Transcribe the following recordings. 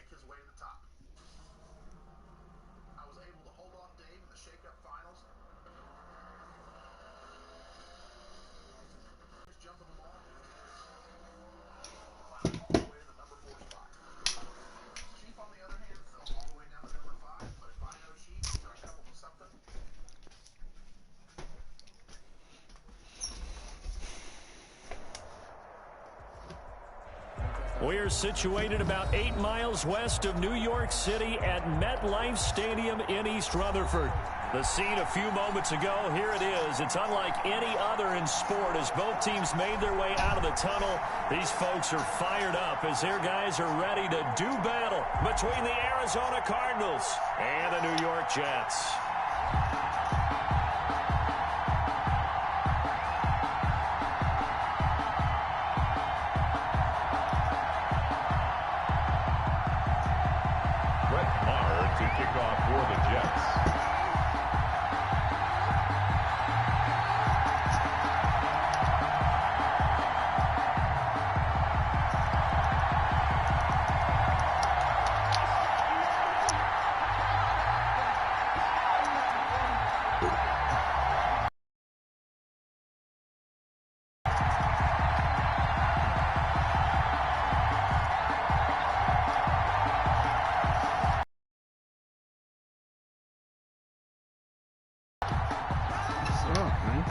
make his way to the top. I was able to hold off Dave in the shake-up finals. He's jumping them all. All the way to the number 4 spot. Chief, on the other hand, fell all the way down to number 5. But if I know Chief, he's going to come up with something. We're situated about 8 miles west of New York City at MetLife Stadium in East Rutherford. The scene a few moments ago, here it is. It's unlike any other in sport as both teams made their way out of the tunnel. These folks are fired up as their guys are ready to do battle between the Arizona Cardinals and the New York Jets. To kick off for the Jets.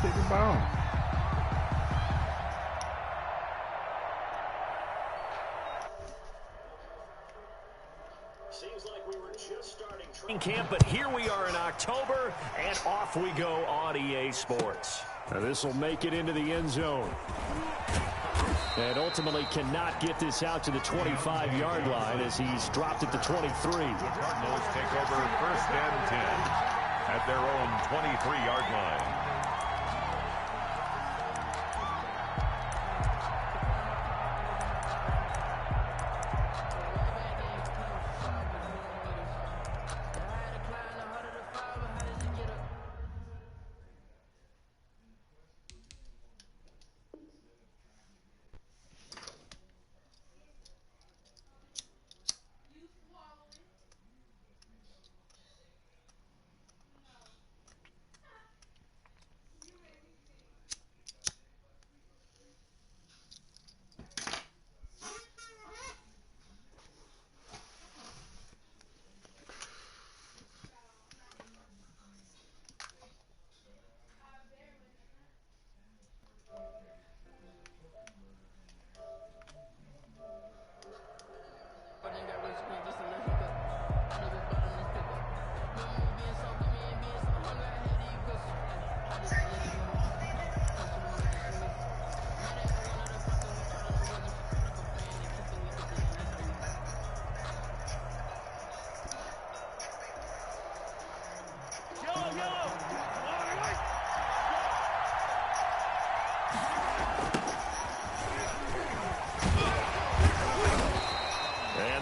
Take the ball. Seems like we were just starting training camp, but here we are in October, and off we go on EA Sports. Now this will make it into the end zone. And ultimately cannot get this out to the 25-yard line as he's dropped at the 23. The Cardinals take over 1st and 10 at their own 23-yard line.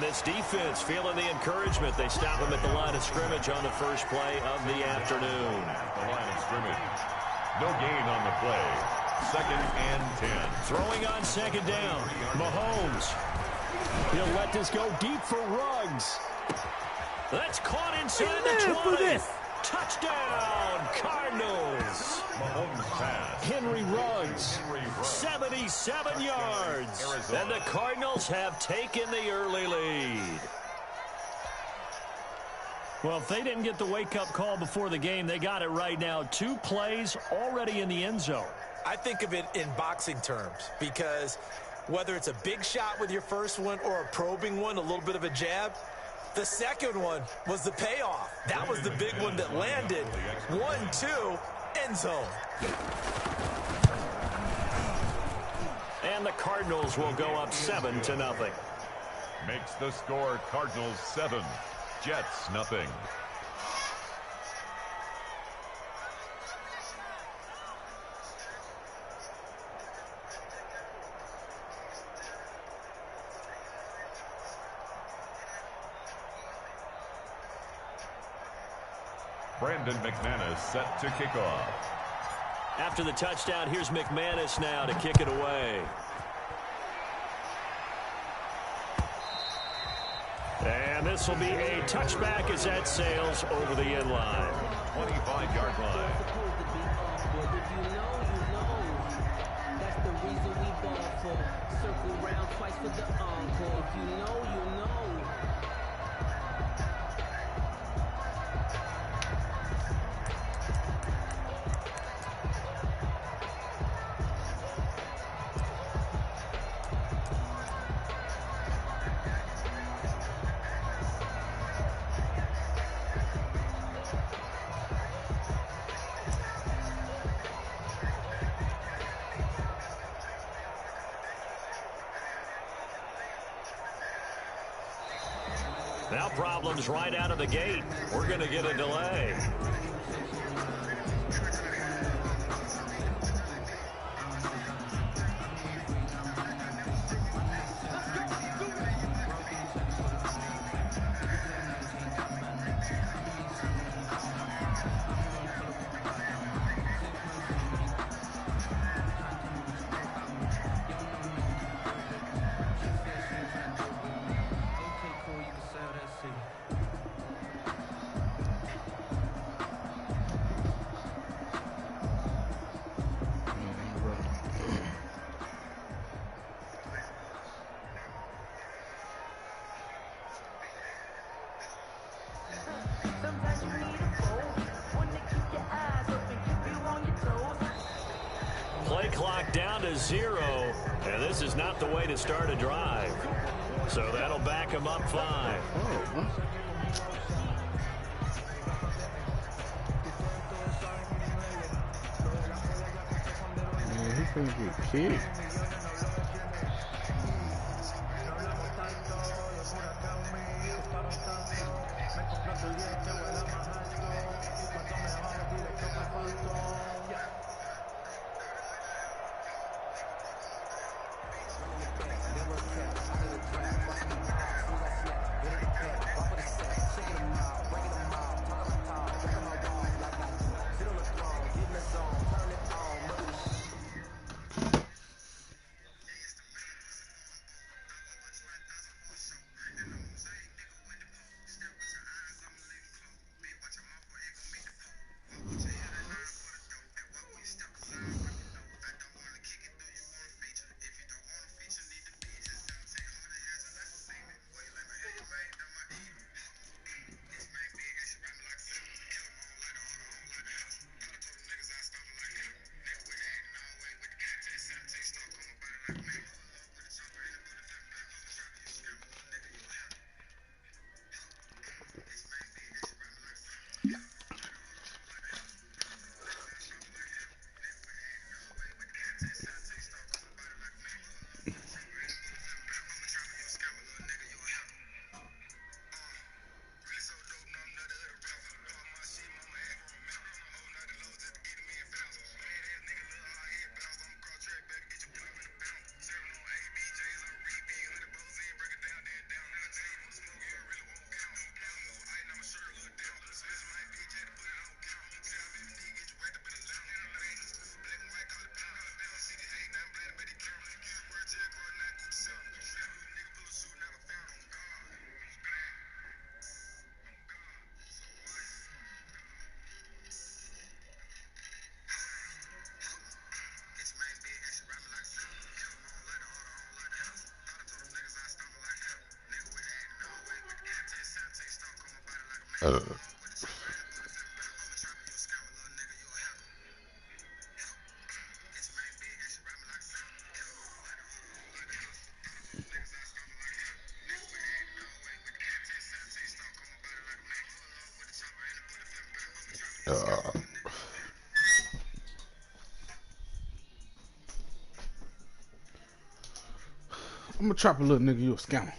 This defense feeling the encouragement. They stop him at the line of scrimmage on the first play of the afternoon. The line of scrimmage. No gain on the play. 2nd and 10. Throwing on 2nd down. Mahomes. He'll let this go deep for Ruggs. That's caught inside the 20. Touchdown, Cardinals. Mahomes pass. Henry Ruggs, 77 yards. And the Cardinals have taken the early lead. Well, if they didn't get the wake-up call before the game, they got it right now. 2 plays already in the end zone. I think of it in boxing terms because whether it's a big shot with your first one or a probing one, a little bit of a jab, the second one was the payoff. That was the big one that landed. 1-2, end zone. And the Cardinals will go up 7-0. Makes the score Cardinals 7, Jets nothing. Brandon McManus set to kick off. After the touchdown, here's McManus now to kick it away. And this will be a touchback as that sails over the end line. 25-yard line. That's the reason we ball for. Circle round twice for the encore. If you know, you know. Now problems right out of the gate. We're going to get a delay. Play clock down to 0, and this is not the way to start a drive. So that'll back him up 5. Man, he's gonna get kicked. I'm gonna trap a little nigga, you a scammer.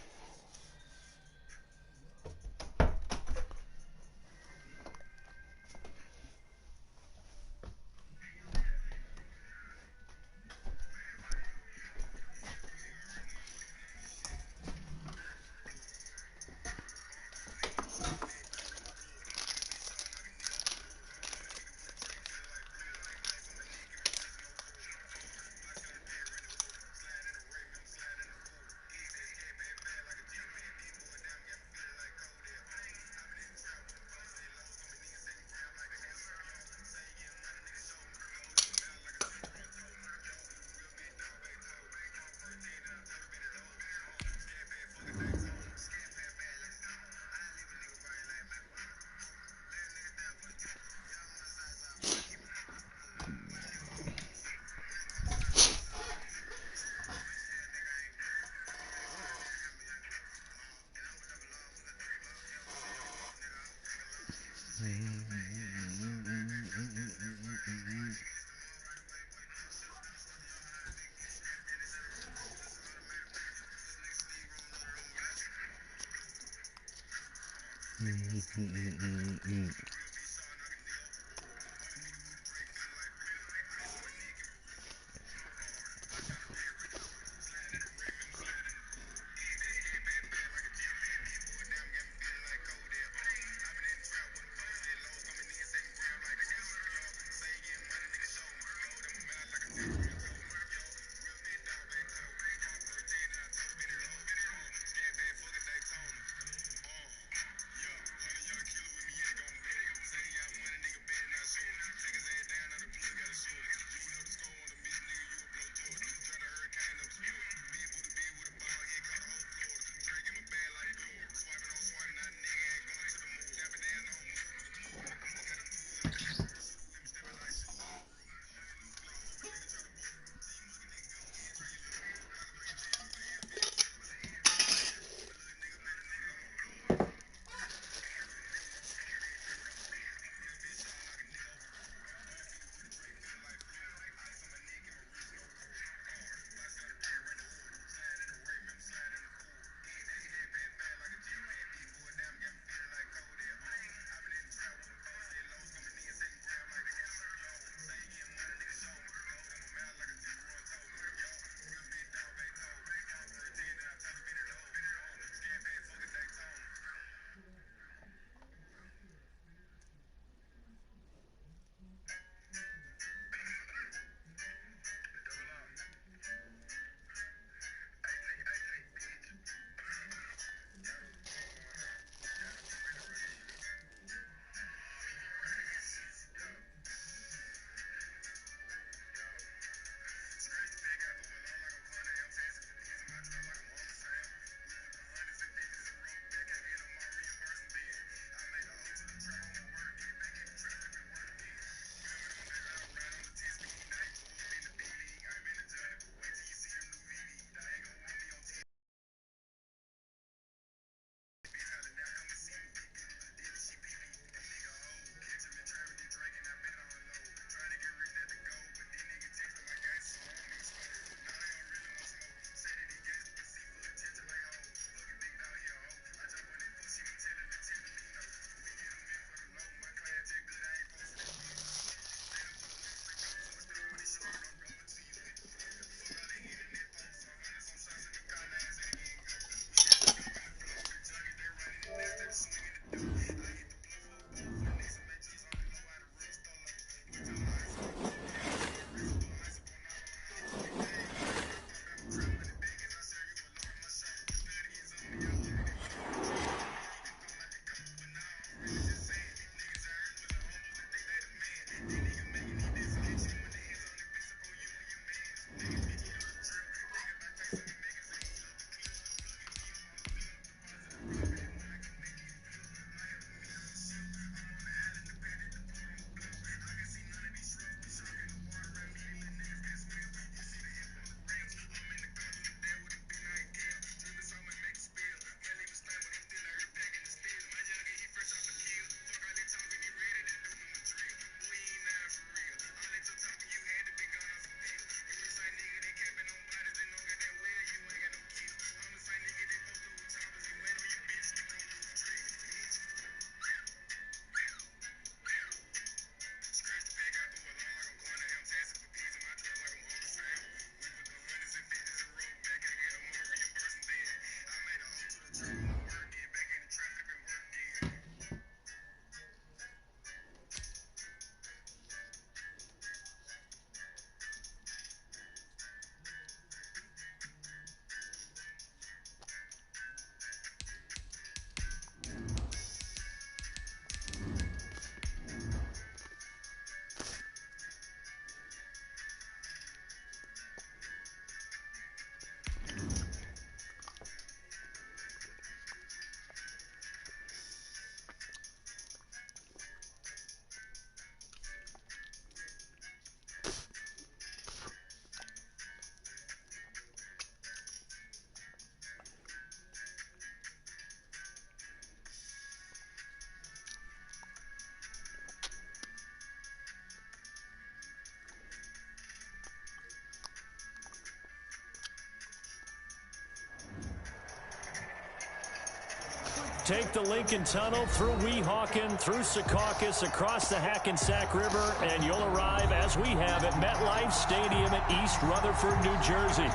Take the Lincoln Tunnel through Weehawken, through Secaucus, across the Hackensack River, and you'll arrive, as we have, at MetLife Stadium at East Rutherford, New Jersey.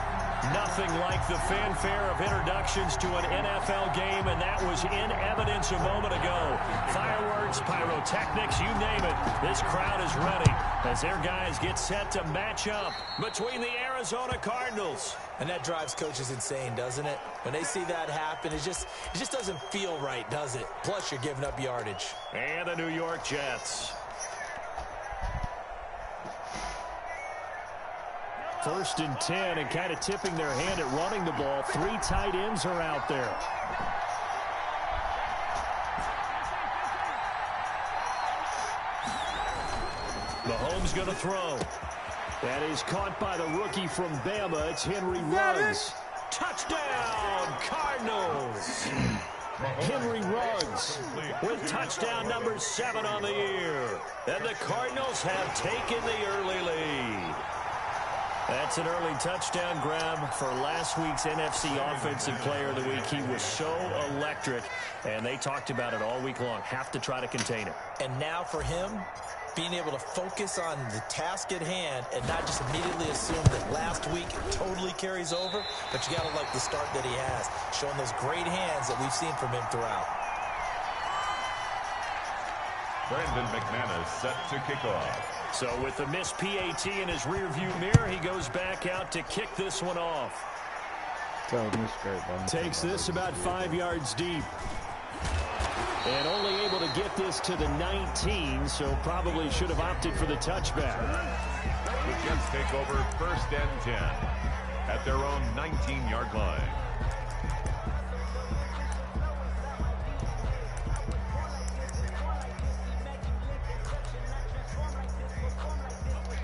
Nothing like the fanfare of introductions to an NFL game, and that was in evidence a moment ago. Fireworks, pyrotechnics, you name it. This crowd is ready as their guys get set to match up between the Arizona Cardinals. And that drives coaches insane, doesn't it? When they see that happen, it just doesn't feel right, does it? Plus, you're giving up yardage. And the New York Jets. First and 10, and kind of tipping their hand at running the ball. 3 tight ends are out there. Mahomes going to throw. That is caught by the rookie from Bama. It's Henry Ruggs. Touchdown, Cardinals. Henry Ruggs with touchdown number 7 on the year. And the Cardinals have taken the early lead. That's an early touchdown grab for last week's NFC Offensive Player of the Week. He was so electric, and they talked about it all week long. Have to try to contain it. And now for him, being able to focus on the task at hand and not just immediately assume that last week totally carries over, but you got to like the start that he has, showing those great hands that we've seen from him throughout. Brandon McManus set to kick off. So with the missed PAT in his rearview mirror, he goes back out to kick this one off. Takes this about 5 yards deep. And only able to get this to the 19, so probably should have opted for the touchback. The Jets take over first and 10 at their own 19-yard line.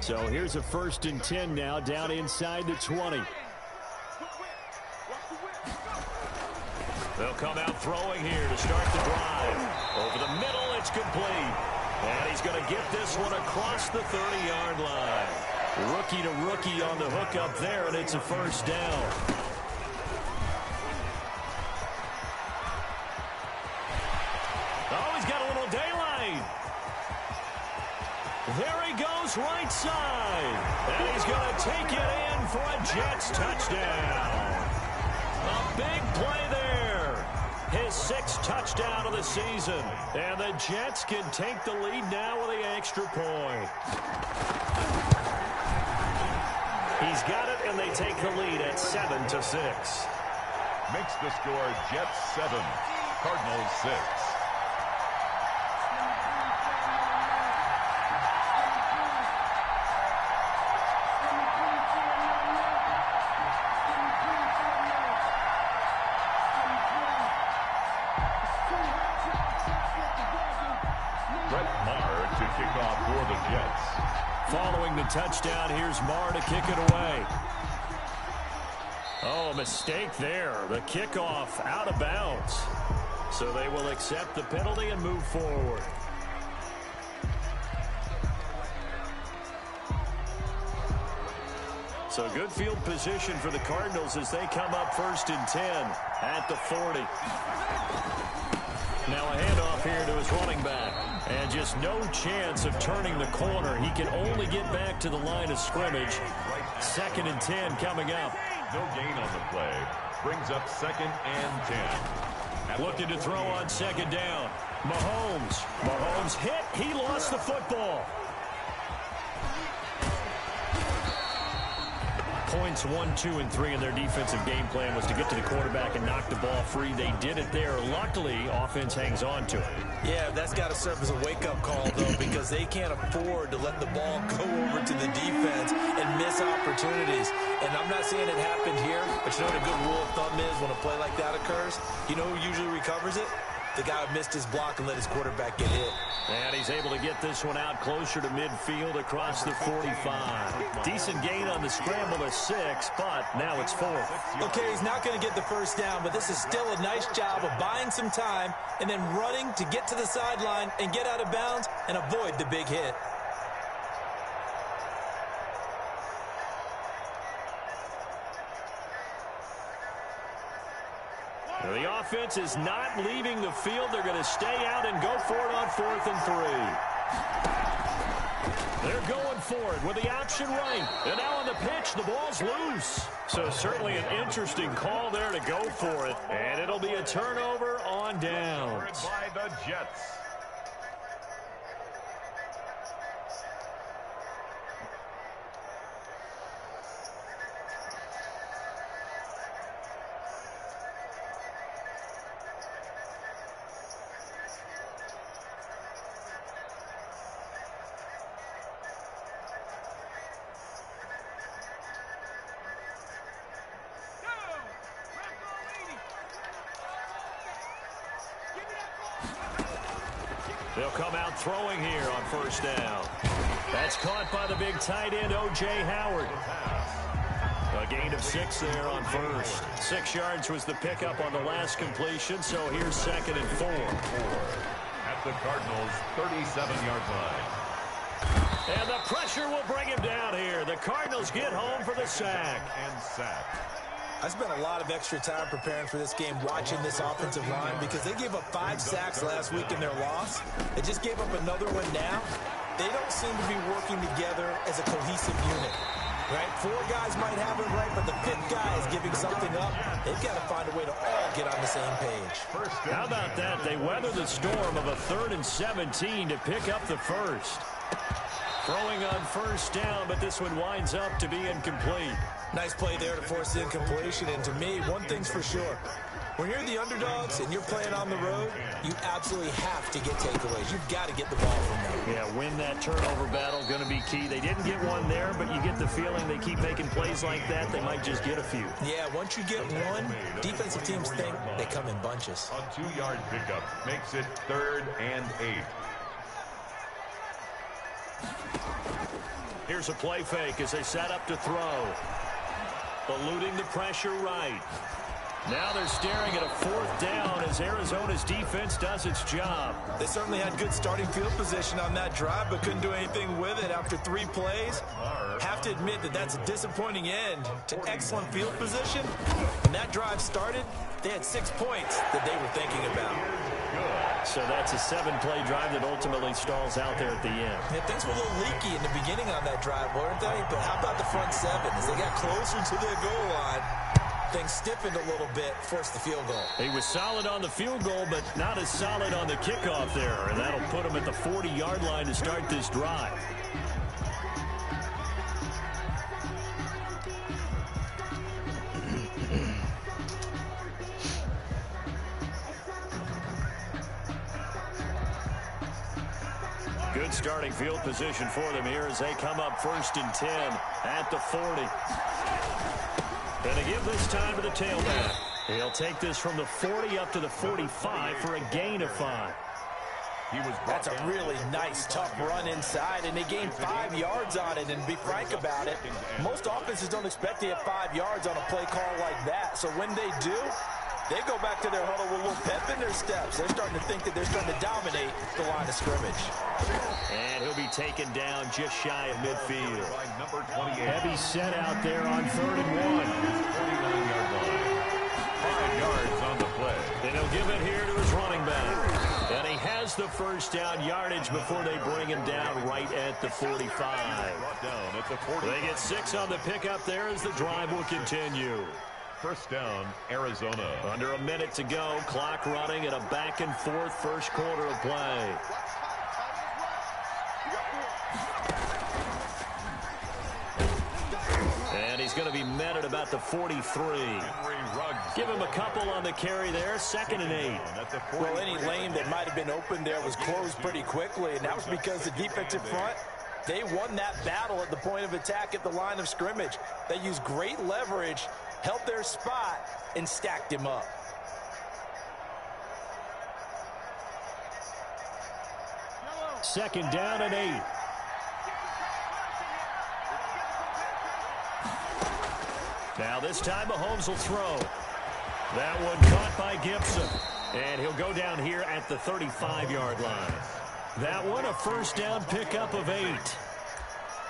So here's a first and 10 now, down inside the 20. They'll come out throwing here to start the drive. Over the middle, it's complete. And he's going to get this one across the 30-yard line. Rookie to rookie on the hook up there, and it's a first down. Oh, he's got a little daylight. There he goes, right side. And he's going to take it in for a Jets touchdown. A big play there. His 6th touchdown of the season. And the Jets can take the lead now with the extra point. He's got it, and they take the lead at 7-6. Makes the score Jets 7, Cardinals 6. Following the touchdown, here's Marr to kick it away. Oh, a mistake there. The kickoff out of bounds. So they will accept the penalty and move forward. So good field position for the Cardinals as they come up first and 10 at the 40. Now a handoff here to his running back. And just no chance of turning the corner. He can only get back to the line of scrimmage. 2nd and 10 coming up. No gain on the play. Brings up 2nd and 10. Looking to throw on 2nd down. Mahomes hit. He lost the football. Points 1, 2, and 3 in their defensive game plan was to get to the quarterback and knock the ball free. They did it there. Luckily, offense hangs on to it. Yeah, that's got to serve as a wake-up call, though, because they can't afford to let the ball go over to the defense and miss opportunities. And I'm not saying it happened here, but you know what a good rule of thumb is when a play like that occurs? You know who usually recovers it? The guy who missed his block and let his quarterback get hit. And he's able to get this one out closer to midfield across the 45. Decent gain on the scramble to 6, but now it's 4th. Okay, he's not going to get the first down, but this is still a nice job of buying some time and then running to get to the sideline and get out of bounds and avoid the big hit. The offense is not leaving the field. They're going to stay out and go for it on 4th and 3. They're going for it with the option right. And now on the pitch, the ball's loose. So certainly an interesting call there to go for it. And it'll be a turnover on downs. By the Jets. They'll come out throwing here on 1st down. That's caught by the big tight end, O.J. Howard. A gain of 6 there on 1st. 6 yards was the pickup on the last completion, so here's 2nd and 4. At the Cardinals' 37-yard line. And the pressure will bring him down here. The Cardinals get home for the sack. And sack. I spent a lot of extra time preparing for this game watching this offensive line because they gave up 5 sacks last week in their loss. They just gave up another one now. They don't seem to be working together as a cohesive unit. Right? 4 guys might have it right, but the 5th guy is giving something up. They've got to find a way to all get on the same page. How about that? They weather the storm of a 3rd and 17 to pick up the first. Throwing on 1st down, but this one winds up to be incomplete. Nice play there to force the incompletion, and to me, one thing's for sure. When you're the underdogs and you're playing on the road, you absolutely have to get takeaways. You've got to get the ball from them. Yeah, win that turnover battle, going to be key. They didn't get one there, but you get the feeling they keep making plays like that, they might just get a few. Yeah, once you get one, defensive teams think they come in bunches. A 2-yard pickup makes it 3rd and 8. Here's a play fake as they set up to throw. Eluding the pressure right. Now they're staring at a 4th down as Arizona's defense does its job. They certainly had good starting field position on that drive, but couldn't do anything with it after 3 plays. Have to admit that that's a disappointing end to excellent field position. When that drive started, they had 6 points that they were thinking about. So that's a 7-play drive that ultimately stalls out there at the end. Yeah, things were a little leaky in the beginning on that drive, weren't they? But how about the front 7? As they got closer to their goal line, things stiffened a little bit, forced the field goal. He was solid on the field goal, but not as solid on the kickoff there. And that'll put him at the 40-yard line to start this drive. Good starting field position for them here as they come up 1st and 10 at the 40. And they give this time to the tailback. He'll take this from the 40 up to the 45 for a gain of 5. That's a really nice, tough run inside, and they gained 5 yards on it. And to be frank about it, most offenses don't expect to get 5 yards on a play call like that. So when they do, they go back to their huddle with a little pep in their steps. They're starting to think that they're starting to dominate the line of scrimmage. And he'll be taken down just shy of midfield. Heavy set out there on 3rd and 1. 49-yard line. 5 yards on the play. And he'll give it here to his running back. And he has the 1st down yardage before they bring him down right at the 45. They get 6 on the pickup there as the drive will continue. 1st down, Arizona. Under a minute to go. Clock running at a back and forth 1st quarter of play. And he's going to be met at about the 43. Give him a couple on the carry there. 2nd and 8. Well, any lane that might have been open there was closed pretty quickly, and that was because the defensive front, they won that battle at the point of attack at the line of scrimmage. They used great leverage, held their spot, and stacked him up. Second down and 8. Now this time Mahomes will throw. That one caught by Gibson. And he'll go down here at the 35-yard line. That one a 1st down pickup of 8.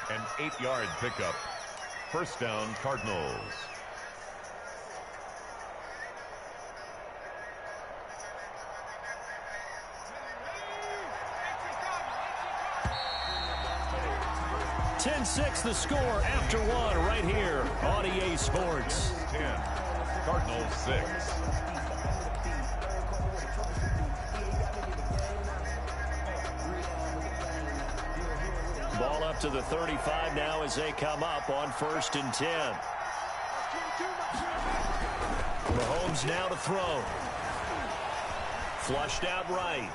An 8-yard pickup. 1st down, Cardinals. 6 the score after 1 right here on EA Sports. 10, Cardinals 6. Ball up to the 35 now as they come up on 1st and 10. Mahomes now to throw. Flushed out right.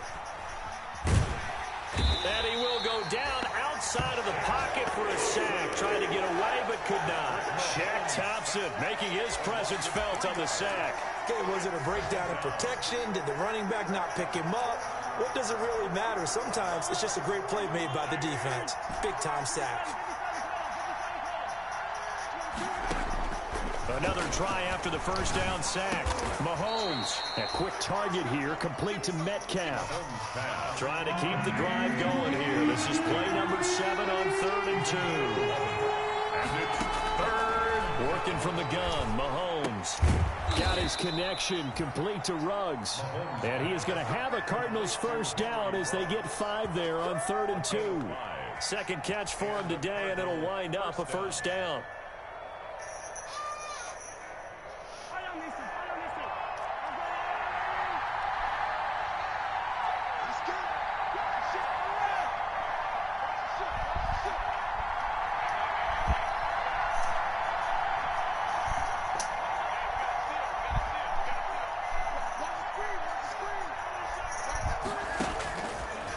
And he will go down outside of the pocket for a sack. Trying to get away, but could not. Shaq Thompson making his presence felt on the sack. Okay, was it a breakdown in protection? Did the running back not pick him up? What does it really matter? Sometimes it's just a great play made by the defense. Big-time sack. Another try after the first down sack. Mahomes, a quick target here, complete to Metcalf. Trying to keep the drive going here. This is play number 7 on 3rd and 2. And it's 3rd. Working from the gun, Mahomes. Got his connection complete to Ruggs. And he is going to have a Cardinals first down as they get 5 there on 3rd and 2. Second catch for him today, and it'll wind up a first down.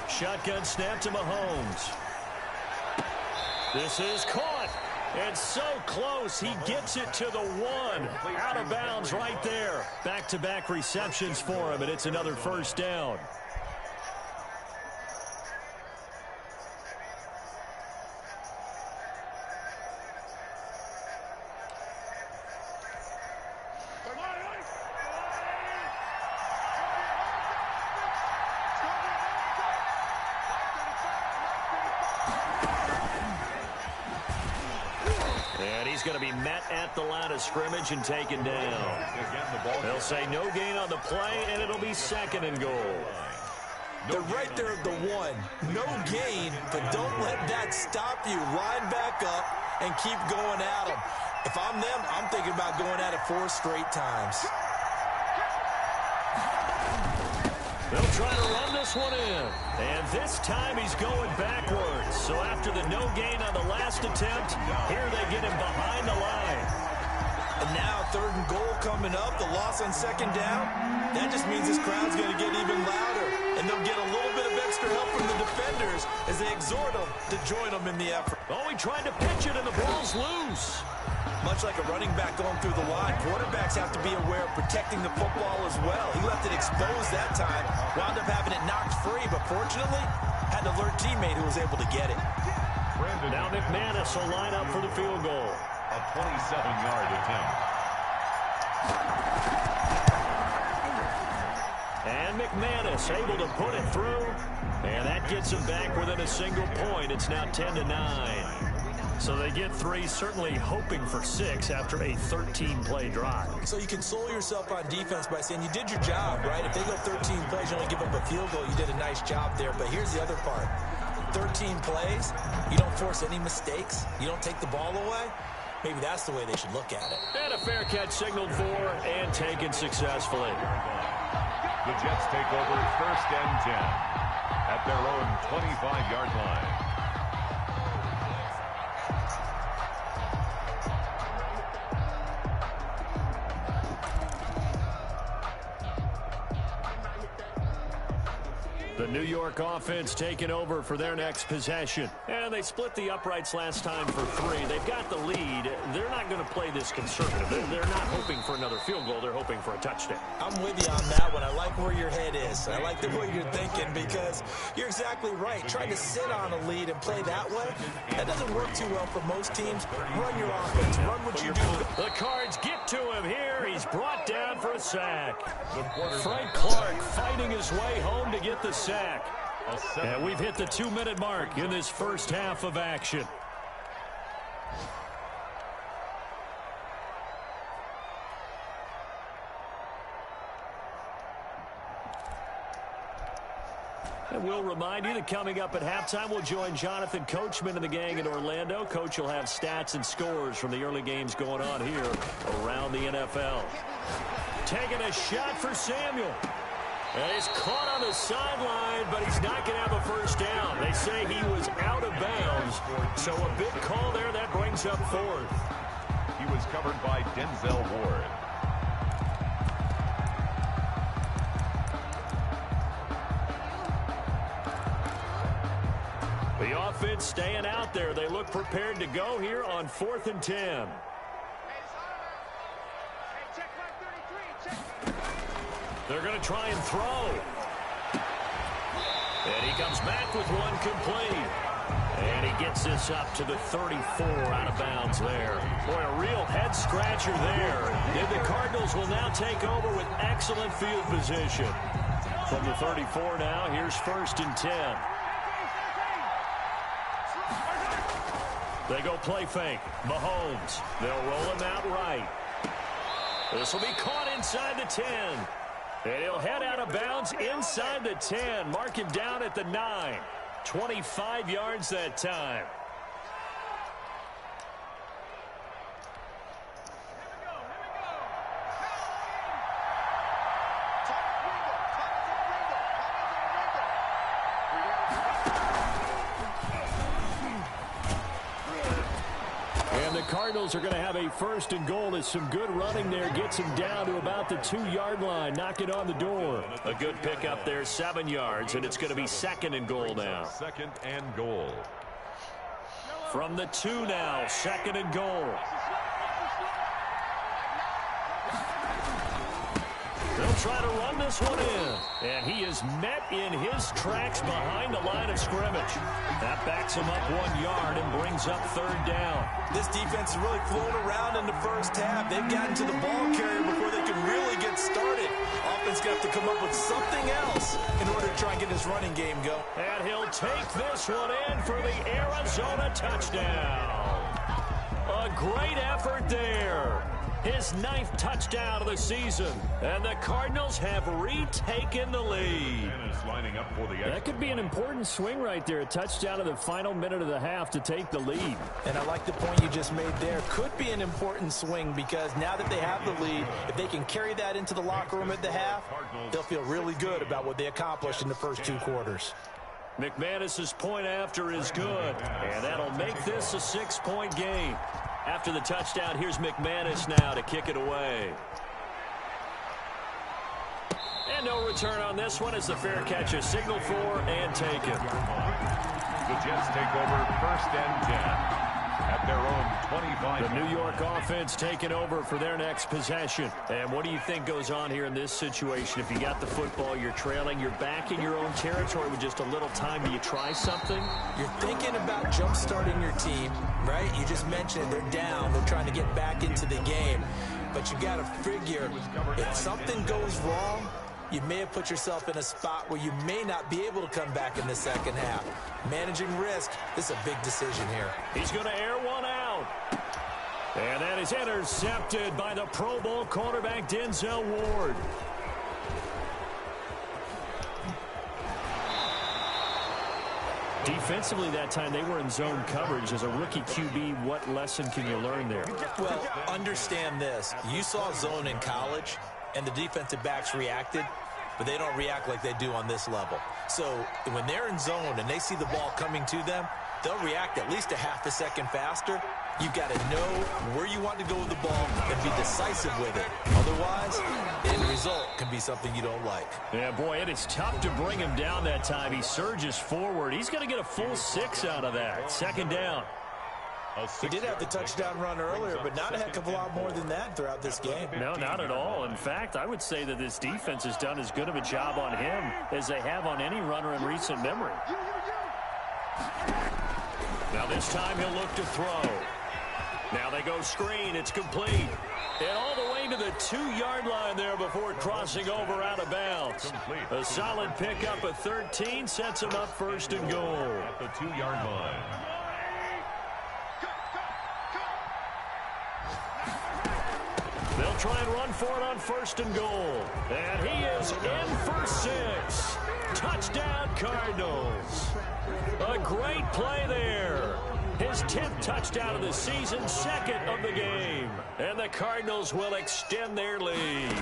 Shotgun snap to Mahomes. This is caught. And so close. He gets it to the 1. Out of bounds right there. Back-to-back receptions for him, and it's another first down. Going to be met at the line of scrimmage and taken down. They'll say no gain on the play, and it'll be 2nd and goal. They're right there at the 1. No gain, but don't let that stop you. Line back up and keep going at them. If I'm them, I'm thinking about going at it 4 straight times. They'll try to run this one in. And this time he's going backwards. So after the no gain on the last attempt, here they get him behind the line. And now 3rd and goal coming up. The loss on 2nd down. That just means this crowd's going to get even louder. And they'll get a little bit of extra help from the defenders as they exhort them to join them in the effort. Oh, he tried to pitch it and the ball's loose. Much like a running back going through the line, quarterbacks have to be aware of protecting the football as well. He left it exposed that time, wound up having it knocked free, but fortunately, had an alert teammate who was able to get it. Now McManus will line up for the field goal. A 27-yard attempt. And McManus able to put it through, and that gets him back within a single point. It's now 10-9. So they get 3, certainly hoping for 6 after a 13-play drive. So you console yourself on defense by saying you did your job, right? If they go 13 plays, you only give up a field goal, you did a nice job there. But here's the other part. 13 plays, you don't force any mistakes, you don't take the ball away. Maybe that's the way they should look at it. And a fair catch signaled for and taken successfully. The Jets take over 1st and 10 at their own 25-yard line. The New York offense taking over for their next possession. And they split the uprights last time for 3. They've got the lead. They're not going to play this conservative. They're not hoping for another field goal. They're hoping for a touchdown. I'm with you on that one. I like where your head is. I like the way you're thinking because you're exactly right. Trying to sit on a lead and play that way, that doesn't work too well for most teams. Run your offense. Run what you do. The Cards get to him here. He's brought down for a sack. Frank Clark fighting his way home to get the sack. And we've hit the 2-minute mark in this first half of action. And we'll remind you that coming up at halftime, we'll join Jonathan Coachman and the gang in Orlando. Coach will have stats and scores from the early games going on here around the NFL. Taking a shot for Samuel. And he's caught on the sideline, but he's not going to have a first down. They say he was out of bounds, so a big call there. That brings up fourth. He was covered by Denzel Ward. The offense staying out there. They look prepared to go here on 4th and 10. They're going to try and throw. And he comes back with one complete. And he gets this up to the 34 out of bounds there. Boy, a real head-scratcher there. And the Cardinals will now take over with excellent field position. From the 34 now, here's 1st and 10. They go play fake. Mahomes. They'll roll him out right. This will be caught inside the 10. And he'll head out of bounds inside the 10. Mark him down at the 9. 25 yards that time. Cardinals are going to have a 1st and goal as some good running there gets him down to about the 2-yard line. Knock it on the door. A good pick up there, 7 yards, and it's going to be 2nd and goal now. 2nd and goal. From the 2 now, 2nd and goal. They'll try to run this one in. And he is met in his tracks behind the line of scrimmage. That backs him up 1 yard and brings up 3rd down. This defense is really flown around in the first half. They've gotten to the ball carrier before they can really get started. Offense got to come up with something else in order to try and get his running game going. And he'll take this one in for the Arizona touchdown. A great effort there. His 9th touchdown of the season. And the Cardinals have retaken the lead. Lining up for the that could be an important swing right there. A touchdown in the final minute of the half to take the lead. And I like the point you just made there. Could be an important swing because now that they have the lead, if they can carry that into the locker room at the half, they'll feel really good about what they accomplished in the first 2 quarters. McManus's point after is good. And that'll make this a 6-point game. After the touchdown, here's McManus now to kick it away. And no return on this one as the fair catch is signaled for and taken. The Jets take over 1st and 10 at their own 25. The New York offense taking over for their next possession. And what do you think goes on here in this situation? If you got the football, you're trailing, you're back in your own territory with just a little time. Do you try something? You're thinking about jump-starting your team, right? You just mentioned they're down. They're trying to get back into the game. But you got to figure if something goes wrong, you may have put yourself in a spot where you may not be able to come back in the second half. Managing risk, this is a big decision here. He's going to air one out. And that is intercepted by the Pro Bowl cornerback Denzel Ward. Defensively that time, they were in zone coverage. As a rookie QB, what lesson can you learn there? Well, understand this. You saw zone in college, and the defensive backs reacted, but they don't react like they do on this level. So when they're in zone and they see the ball coming to them, they'll react at least a half a second faster. You've got to know where you want to go with the ball and be decisive with it. Otherwise, the end result can be something you don't like. Yeah, boy, it is tough to bring him down that time. He surges forward. He's going to get a full 6 out of that. 2nd down. He did have the touchdown run earlier, but not a heck of a lot more than that throughout this game. No, not at all. In fact, I would say that this defense has done as good of a job on him as they have on any runner in recent memory. Now this time he'll look to throw. Now they go screen. It's complete. And all the way to the 2-yard line there before crossing over out of bounds. A solid pickup of 13 sets him up 1st and goal. At the 2-yard line. They'll try and run for it on 1st and goal. And he is in for 6. Touchdown, Cardinals. A great play there. His 10th touchdown of the season, second of the game. And the Cardinals will extend their lead.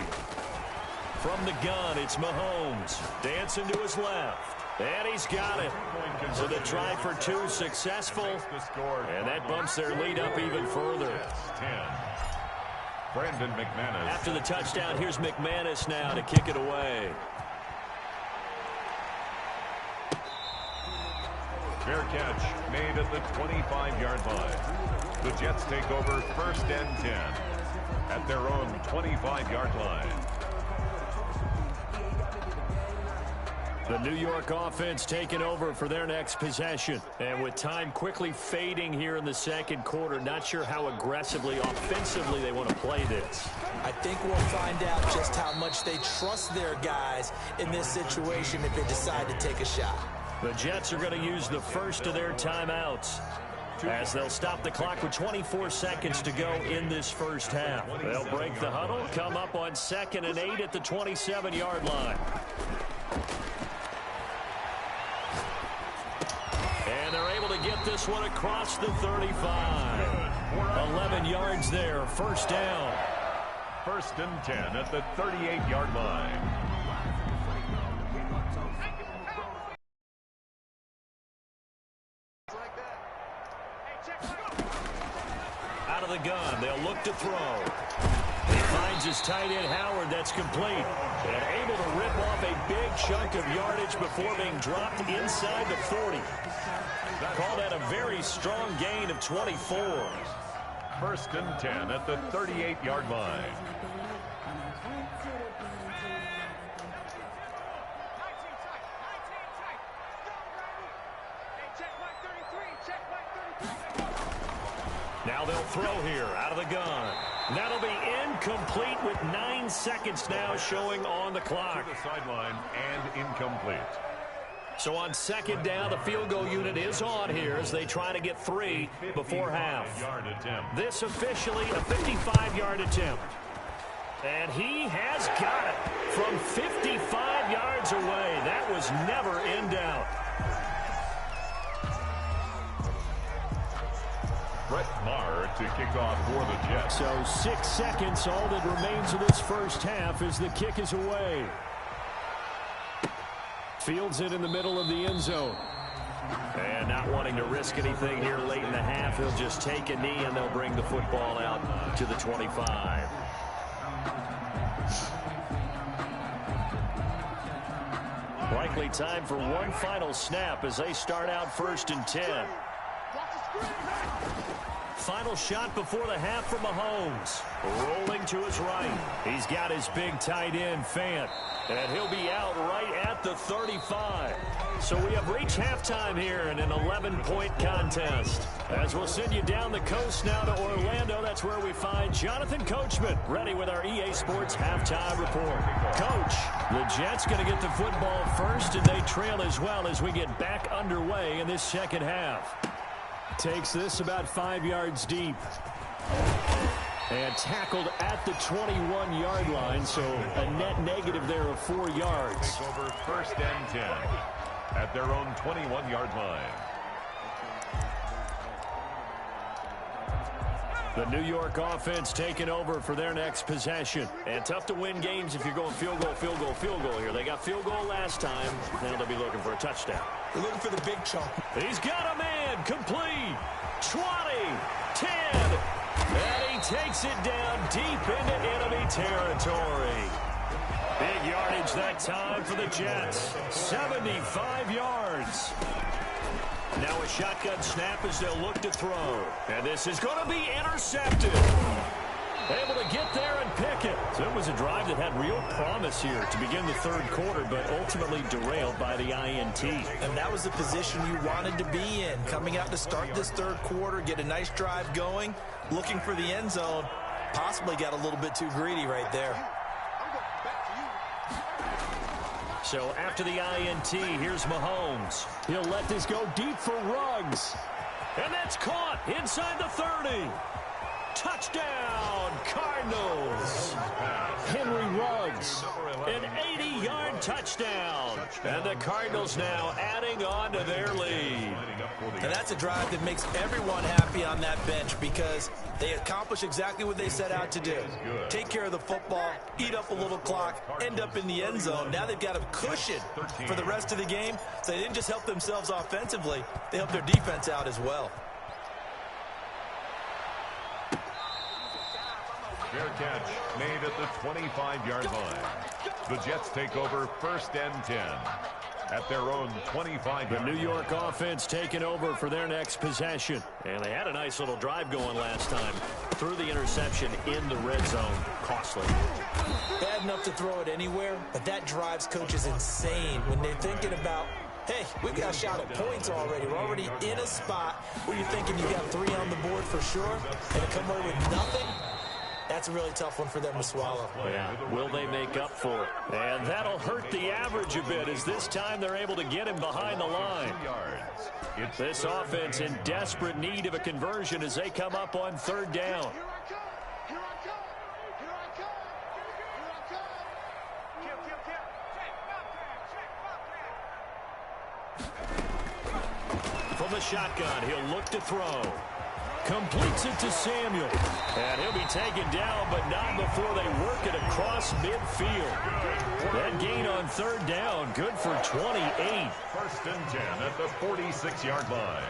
From the gun, it's Mahomes. Dancing to his left. And he's got it. So the try for two successful. And that bumps their lead up even further. Brandon McManus. After the touchdown, here's McManus now to kick it away. Fair catch made at the 25-yard line. The Jets take over 1st and 10 at their own 25-yard line. The New York offense taking over for their next possession. And with time quickly fading here in the second quarter, not sure how aggressively, offensively they want to play this. I think we'll find out just how much they trust their guys in this situation if they decide to take a shot. The Jets are going to use the first of their timeouts as they'll stop the clock with 24 seconds to go in this first half. They'll break the huddle, come up on 2nd and 8 at the 27-yard line. And they're able to get this one across the 35. 11 yards there, first down. 1st and 10 at the 38-yard line. Out of the gun, they'll look to throw. He finds his tight end Howard, that's complete. And able to rip off a big chunk of yardage before being dropped inside the 40. Call that a very strong gain of 24. 1st and 10 at the 38-yard line. Now they'll throw here out of the gun. That'll be incomplete with 9 seconds now showing on the clock. To the sideline and incomplete. So on 2nd down, the field goal unit is on here as they try to get 3 before half. This officially a 55-yard attempt. And he has got it from 55 yards away. That was never in doubt. Brett Maher to kick off for the Jets. So 6 seconds, all that remains of this first half as the kick is away. Fields it in the middle of the end zone. And not wanting to risk anything here late in the half, he'll just take a knee and they'll bring the football out to the 25. Likely time for one final snap as they start out 1st and 10. Final shot before the half from Mahomes. Rolling to his right. He's got his big tight end, Fant. And he'll be out right at the 35. So we have reached halftime here in an 11-point contest. As we'll send you down the coast now to Orlando, that's where we find Jonathan Coachman ready with our EA Sports halftime report. Coach, the Jets going to get the football first, and they trail as well as we get back underway in this second half. Takes this about 5 yards deep. And tackled at the 21-yard line, so a net negative there of 4 yards. Take over 1st and 10 at their own 21-yard line. The New York offense taking over for their next possession. And tough to win games if you're going field goal, field goal, field goal here. They got field goal last time. Now they'll be looking for a touchdown. They're looking for the big chunk. He's got a man. Complete. 20. 10. And he takes it down deep into enemy territory. Big yardage that time for the Jets. 75 yards. Now a shotgun snap as they'll look to throw. And this is going to be intercepted. Able to get there and pick it. So it was a drive that had real promise here to begin the third quarter, but ultimately derailed by the INT. And that was the position you wanted to be in. Coming out to start this third quarter, get a nice drive going, looking for the end zone. Possibly got a little bit too greedy right there. So after the INT, here's Mahomes. He'll let this go deep for Ruggs. And that's caught inside the 30. Touchdown, Cardinals. Henry Ruggs, an 80-yard touchdown. And the Cardinals now adding on to their lead. And that's a drive that makes everyone happy on that bench because they accomplish exactly what they set out to do. Take care of the football, eat up a little clock, end up in the end zone. Now they've got a cushion for the rest of the game. So they didn't just help themselves offensively, they helped their defense out as well. Fair catch made at the 25-yard line. The Jets take over 1st and 10 at their own 25-yard line. The New York offense taking over for their next possession. And they had a nice little drive going last time. Threw the interception in the red zone. Costly. Bad enough to throw it anywhere, but that drives coaches insane when they're thinking about, hey, we got a shot at points already. We're already in a spot where you're thinking you got 3 on the board for sure, and to come away with nothing. That's a really tough one for them to swallow. Yeah. Will they make up for it? And that'll hurt the average a bit as this time they're able to get him behind the line. This offense in desperate need of a conversion as they come up on 3rd down. From the shotgun, he'll look to throw. Completes it to Samuel. And he'll be taken down, but not before they work it across midfield. That gain on 3rd down, good for 28. 1st and 10 at the 46-yard line.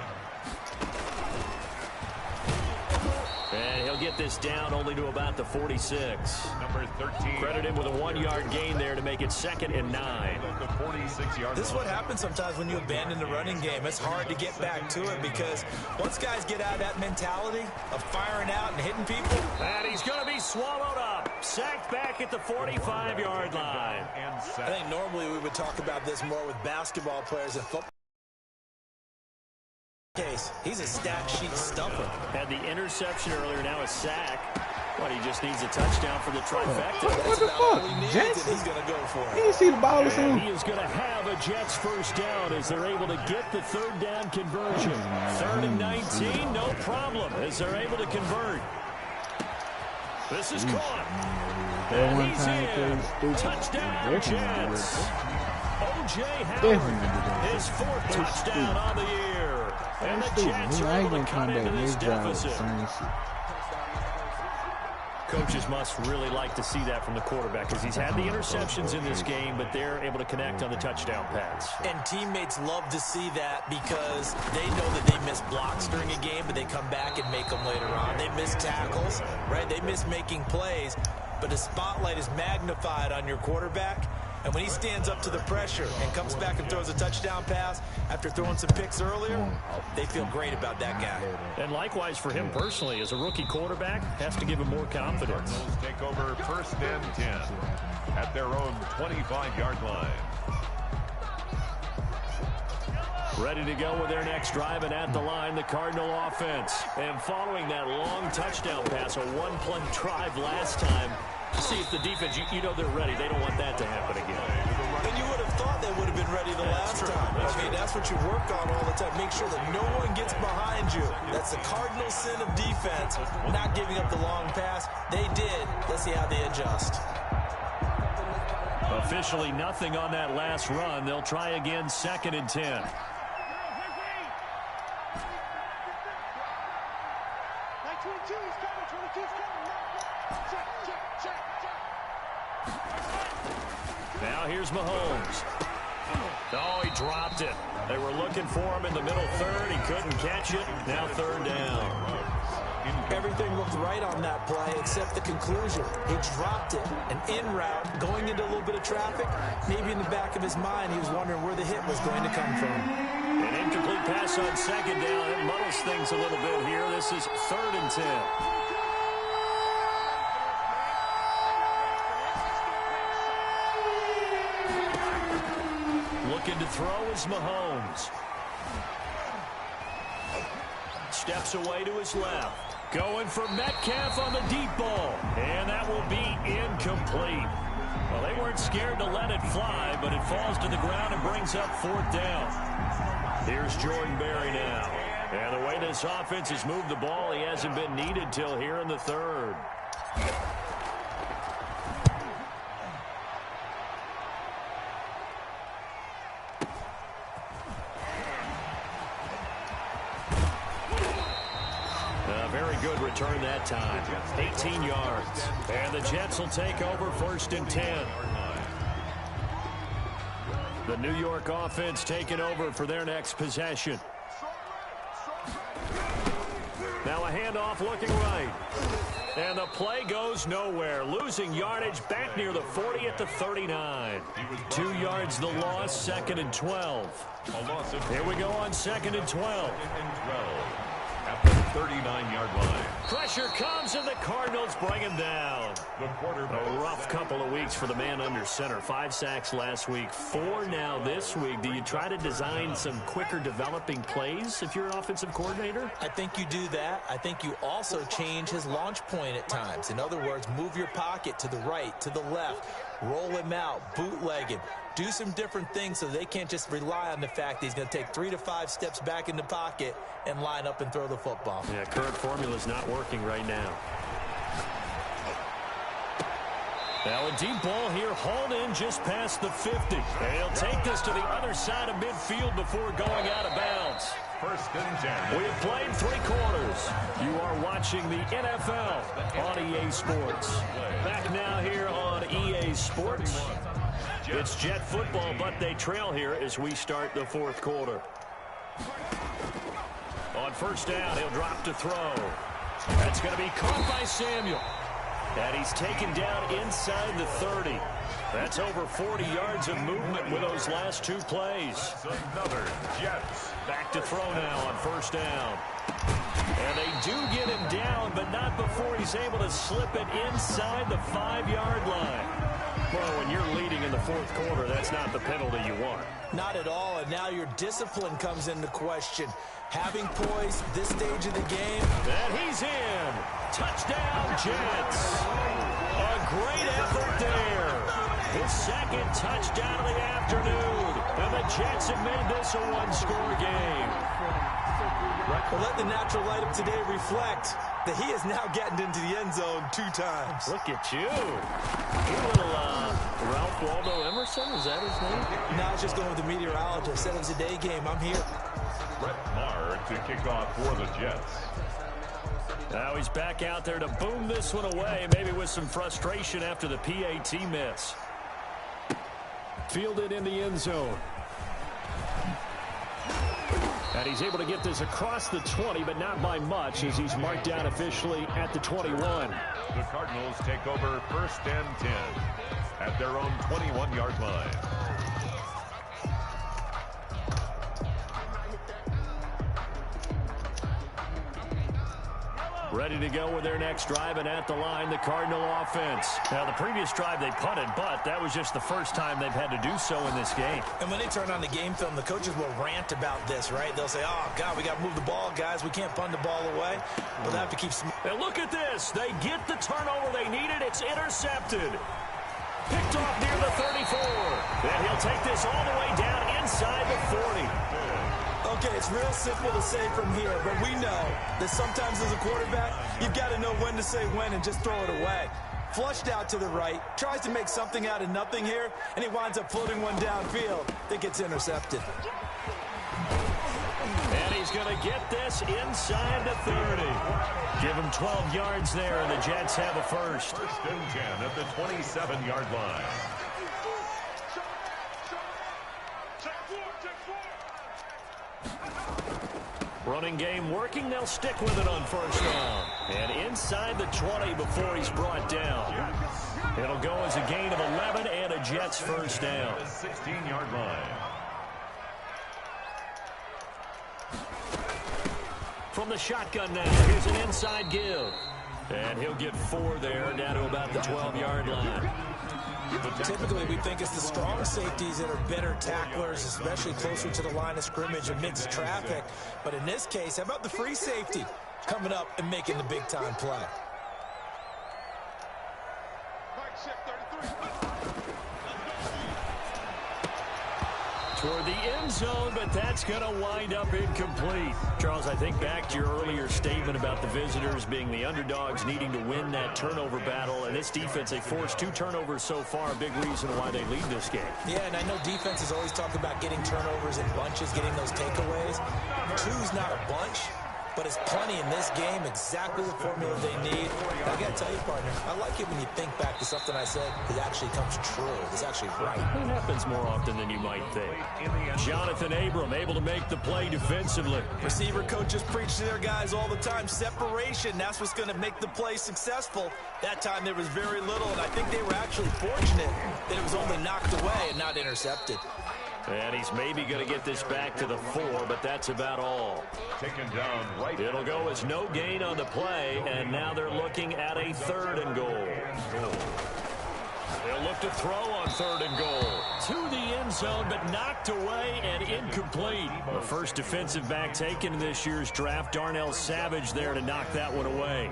And he'll get this down only to about the 46. Number 13. Credit him with a 1-yard gain there to make it 2nd and 9. The 46-yard This is what happens sometimes when you abandon the running game. It's hard to get back to it because once guys get out of that mentality of firing out and hitting people. And he's going to be swallowed up. Sacked back at the 45-yard line. I think normally we would talk about this more with basketball players and football. Case. He's a stat sheet stuffer. Had the interception earlier, now a sack. But he just needs a touchdown for the trifecta. What the fuck? Jets? He's going to go for it. He didn't see the ball or something. He is going to have a Jets 1st down as they're able to get the 3rd down conversion. 3rd and 19, no problem as they're able to convert. This is caught. And he's in. Touchdown, Jets. O.J. Howard, his 4th touchdown on the year. And the Jets are able to cut into this deficit. Coaches must really like to see that from the quarterback because he's had the interceptions in this game, but they're able to connect on the touchdown pass. And teammates love to see that because they know that they miss blocks during a game, but they come back and make them later on. They miss tackles, right? They miss making plays, but the spotlight is magnified on your quarterback. And when he stands up to the pressure and comes back and throws a touchdown pass after throwing some picks earlier, they feel great about that guy. And likewise for him personally, as a rookie quarterback, has to give him more confidence. Cardinals take over 1st and 10 at their own 25-yard line. Ready to go with their next drive, and at the line, the Cardinal offense. And following that long touchdown pass, a 1-play drive last time, see if the defense, you know they're ready. They don't want that to happen again. And you would have thought they would have been ready the last time. I mean, that's what you work on all the time. Make sure that no one gets behind you. That's the cardinal sin of defense, not giving up the long pass. They did. Let's see how they adjust. Officially nothing on that last run. They'll try again 2nd and 10. Now here's Mahomes. Oh, he dropped it. They were looking for him in the middle 3rd. He couldn't catch it. Now 3rd down. Everything looked right on that play except the conclusion. He dropped it. An in route, going into a little bit of traffic. Maybe in the back of his mind, he was wondering where the hit was going to come from. An incomplete pass on 2nd down. It muddles things a little bit here. This is 3rd and 10. Looking to throw is Mahomes. Steps away to his left. Going for Metcalf on the deep ball. And that will be incomplete. Well, they weren't scared to let it fly, but it falls to the ground and brings up 4th down. Here's Jordan Berry now. And the way this offense has moved the ball, he hasn't been needed till here in the 3rd. return that time. 18 yards. And the Jets will take over 1st and 10. The New York offense taking over for their next possession. Now a handoff looking right. And the play goes nowhere. Losing yardage back near the 40 at the 39. 2 yards the loss, 2nd and 12. Here we go on 2nd and 12. At the 39-yard line. Pressure comes, and the Cardinals bring him down. A rough couple of weeks for the man under center. 5 sacks last week, 4 now this week. Do you try to design some quicker developing plays if you're an offensive coordinator? I think you do that. I think you also change his launch point at times. In other words, move your pocket to the right, to the left, roll him out, bootleg him. Do some different things so they can't just rely on the fact that he's going to take 3 to 5 steps back in the pocket and line up and throw the football. Yeah, current formula is not working right now. Now a deep ball here, hauled in just past the 50. And he'll take this to the other side of midfield before going out of bounds. 1st and 10. We have played 3 quarters. You are watching the NFL on EA Sports. Back now here on EA Sports. It's Jet football, but they trail here as we start the 4th quarter. On 1st down, he'll drop to throw. That's going to be caught by Samuel. And he's taken down inside the 30. That's over 40 yards of movement with those last 2 plays. Another Jets. Back to throw now on 1st down. And they do get him down, but not before he's able to slip it inside the 5-yard line. Well, when you're leading in the 4th quarter, that's not the penalty you want. Not at all, and now your discipline comes into question. Having poise this stage of the game. And he's in. Touchdown, Jets. A great effort there. His 2nd touchdown of the afternoon. And the Jets have made this a 1-score game. Well, let the natural light of today reflect that he is now getting into the end zone 2 times. Look at you. You little Ralph Waldo Emerson, is that his name? Now it's just going with the meteorologist. Said it was a day game. I'm here. Brett Maher to kick off for the Jets. Now he's back out there to boom this one away, maybe with some frustration after the PAT miss. Fielded in the end zone. And he's able to get this across the 20, but not by much, as he's marked down officially at the 21. The Cardinals take over 1st and 10 at their own 21-yard line. Ready to go with their next drive, and at the line, the Cardinal offense. Now, the previous drive they punted, but that was just the first time they've had to do so in this game. And when they turn on the game film, the coaches will rant about this, right? They'll say, oh, God, we got to move the ball, guys. We can't punt the ball away. We'll have to keep... And look at this. They get the turnover they needed. It's intercepted. Picked off near the 34. And he'll take this all the way down inside the 40. Okay, it's real simple to say from here, but we know that sometimes as a quarterback, you've got to know when to say when and just throw it away. Flushed out to the right, tries to make something out of nothing here, and he winds up floating one downfield that gets intercepted. And he's going to get this inside the 30. Give him 12 yards there, and the Jets have a first. 1st and 10 at the 27-yard line. Running game working. They'll stick with it on 1st down. And inside the 20 before he's brought down. It'll go as a gain of 11 and a Jets 1st down. The 16-yard line. From the shotgun now, here's an inside give. And he'll get 4 there, down to about the 12-yard line. Typically, we think it's the strong safeties that are better tacklers, especially closer to the line of scrimmage amidst traffic. But in this case, how about the free safety coming up and making the big-time play? Toward the end zone, but that's going to wind up incomplete. Charles, I think back to your earlier statement about the visitors being the underdogs needing to win that turnover battle. And this defense, they forced 2 turnovers so far, a big reason why they lead this game. Yeah, and I know defenses always talk about getting turnovers in bunches, getting those takeaways. 2's not a bunch, but it's plenty in this game, exactly the formula they need. I got to tell you, partner, I like it when you think back to something I said that actually comes true. It's actually right. It happens more often than you might think. Jonathan Abram able to make the play defensively. Receiver coaches preach to their guys all the time. Separation, that's what's going to make the play successful. That time there was very little, and I think they were actually fortunate that it was only knocked away and not intercepted. And he's maybe going to get this back to the 4, but that's about all. Taken down right. It'll go as no gain on the play, and now they're looking at a 3rd and goal. They'll look to throw on 3rd and goal. To the end zone, but knocked away and incomplete. The first defensive back taken in this year's draft, Darnell Savage there to knock that one away.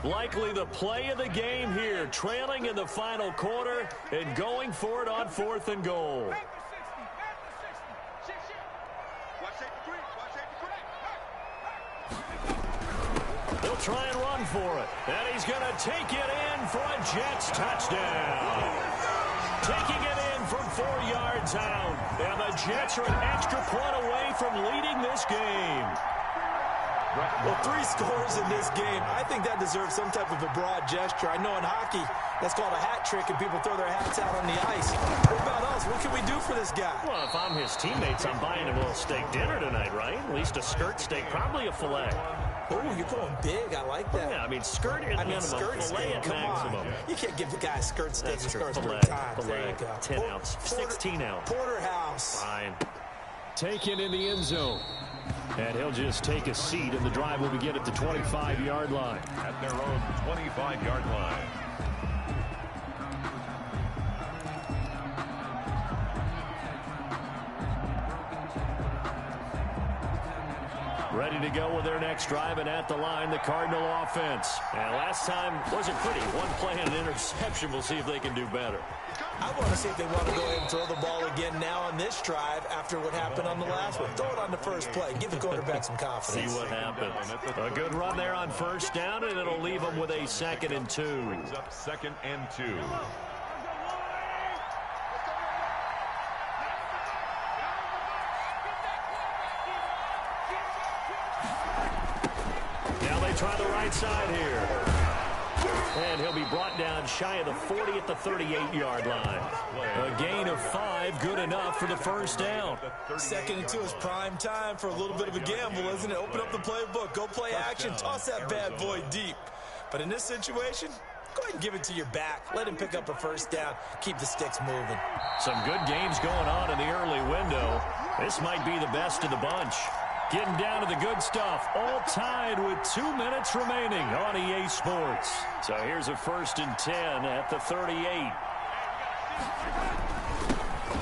Likely the play of the game here, trailing in the final quarter and going for it on 4th and goal. They'll try and run for it. And he's going to take it in for a Jets touchdown. Taking it in from 4 yards out. And the Jets are an extra point away from leading this game. Well, 3 scores in this game. I think that deserves some type of a broad gesture. I know in hockey, that's called a hat trick, and people throw their hats out on the ice. What about us? What can we do for this guy? Well, if I'm his teammates, I'm buying him a little steak dinner tonight, right? At least a skirt steak, probably a filet. Oh, you're going big. I like that. Yeah, I mean, skirt at minimum, skirt filet steak, at come maximum. on. You can't give the guy a skirt steak. That's true. Scores Filet, 3 times. filet, There you go. 10 ounce, 16 ounce. Porterhouse. Fine. Taken in the end zone. And he'll just take a seat, and the drive will begin at the 25-yard line. At their own 25-yard line. Ready to go with their next drive, and at the line, the Cardinal offense. And last time wasn't pretty. One play and an interception. We'll see if they can do better. I want to see if they want to go ahead and throw the ball again now on this drive after what happened on the last one. Throw it on the first play. Give the quarterback some confidence. See what happens. A good run there on 1st down, and it'll leave them with a 2nd and 2. Brings up 2nd and 2. Now they try the right side here. And he'll be brought down shy of the 40 at the 38-yard line. A gain of 5, good enough for the 1st down. 2nd and 2 is prime time for a little bit of a gamble, isn't it? Open up the playbook, go play action, toss that bad boy deep. But in this situation, go ahead and give it to your back. Let him pick up a 1st down. Keep the sticks moving. Some good games going on in the early window. This might be the best of the bunch. Getting down to the good stuff. All tied with 2 minutes remaining on EA Sports. So here's a 1st and 10 at the 38.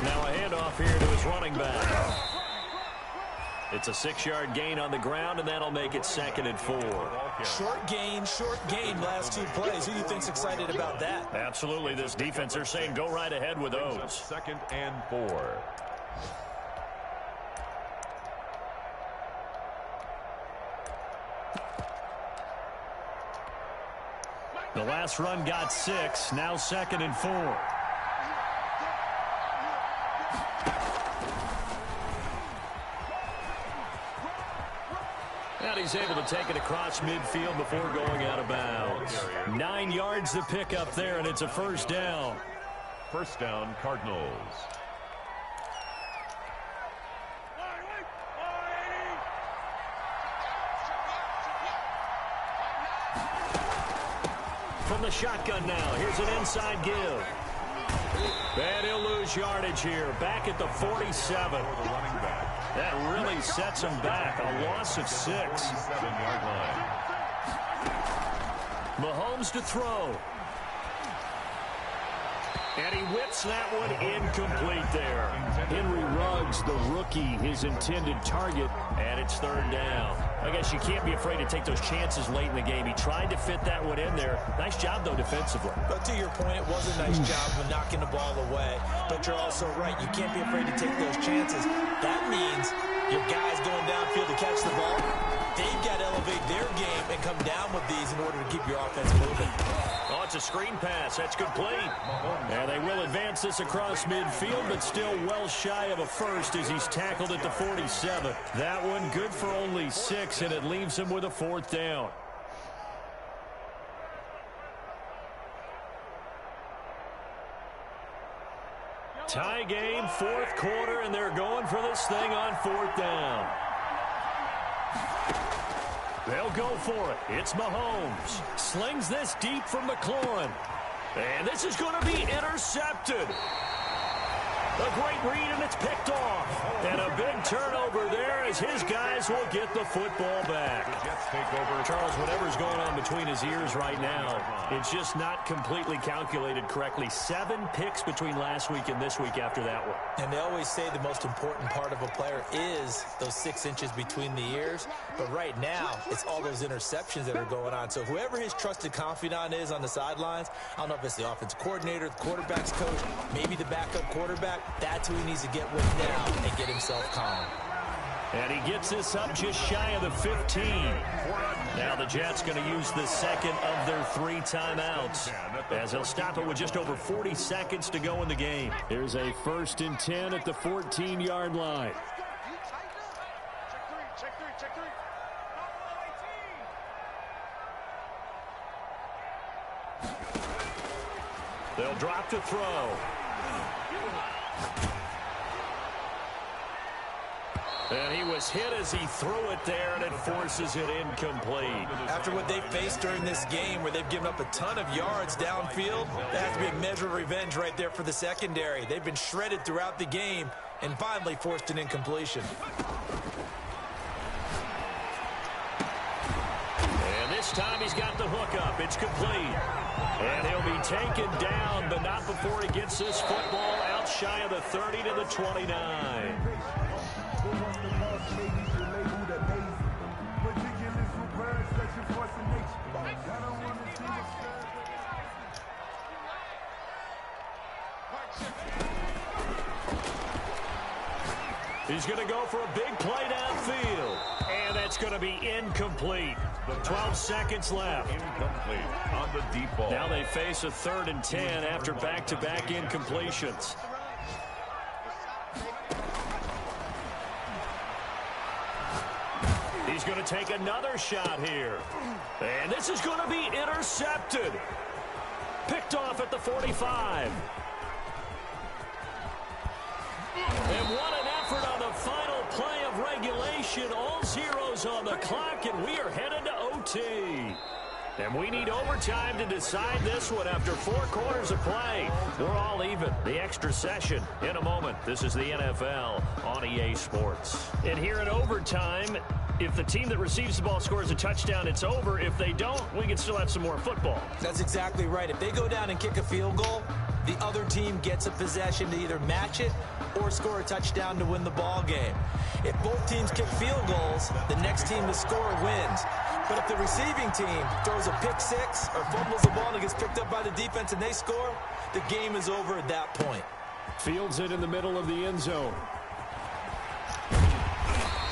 Now a handoff here to his running back. It's a 6-yard gain on the ground, and that'll make it 2nd and 4. Short gain, last 2 plays. Who do you think's excited about that? Absolutely. This defense, they're saying go right ahead with those. 2nd and 4. The last run got 6. Now 2nd and 4. And he's able to take it across midfield before going out of bounds. 9 yards to pick up there, and it's a 1st down. 1st down, Cardinals. From the shotgun now, here's an inside give. And he'll lose yardage here, back at the 47. That really sets him back, a loss of 6. 7-yard line. Mahomes to throw. And he whips that one incomplete there. Henry Ruggs, the rookie, his intended target, and it's 3rd down. I guess you can't be afraid to take those chances late in the game. He tried to fit that one in there. Nice job, though, defensively. But to your point, it was a nice job of knocking the ball away. But you're also right. You can't be afraid to take those chances. That means your guys going downfield to catch the ball, they've got to elevate their game and come down with these in order to keep your offense moving. Oh, it's a screen pass. That's complete. And they will advance this across midfield, but still well shy of a first as he's tackled at the 47. That one good for only 6, and it leaves him with a 4th down. Tie game, 4th quarter, and they're going for this thing on 4th down. They'll go for it. It's Mahomes. Slings this deep from McLaurin. And this is going to be intercepted. A great read, and it's picked off. And a big turnover there as his guys will get the football back. Charles, whatever's going on between his ears right now, it's just not completely calculated correctly. 7 picks between last week and this week after that one. And they always say the most important part of a player is those 6 inches between the ears. But right now, it's all those interceptions that are going on. So whoever his trusted confidant is on the sidelines, I don't know if it's the offensive coordinator, the quarterback's coach, maybe the backup quarterback, that's who he needs to get with now and get himself calm. And he gets this up just shy of the 15. Now the Jets going to use the second of their 3 timeouts as they'll stop it with just over 40 seconds to go in the game. Here's a 1st and 10 at the 14-yard line. They'll drop to throw. And he was hit as he threw it there, and it forces it incomplete. After what they faced during this game where they've given up a ton of yards downfield, that has to be a measure of revenge right there for the secondary. They've been shredded throughout the game and finally forced an incompletion. And this time he's got the hook up. It's complete. And he'll be taken down, but not before he gets this football out shy of the 30 to the 29. He's going to go for a big play downfield. And that's going to be incomplete. 12 seconds left. Incomplete on the deep ball. Now they face a 3rd and 10 after back-to-back incompletions. He's going to take another shot here. And this is going to be intercepted. Picked off at the 45. And what an effort on the final play of regulation. All zeros on the clock, and we are headed to OT. And we need overtime to decide this one after 4 quarters of play. We're all even. The extra session in a moment. This is the NFL on EA Sports. And here in overtime, if the team that receives the ball scores a touchdown, it's over. If they don't, we can still have some more football. That's exactly right. If they go down and kick a field goal, the other team gets a possession to either match it or score a touchdown to win the ball game. If both teams kick field goals, the next team to score wins. But if the receiving team throws a pick 6 or fumbles the ball and gets picked up by the defense and they score, the game is over at that point. Fields it in the middle of the end zone.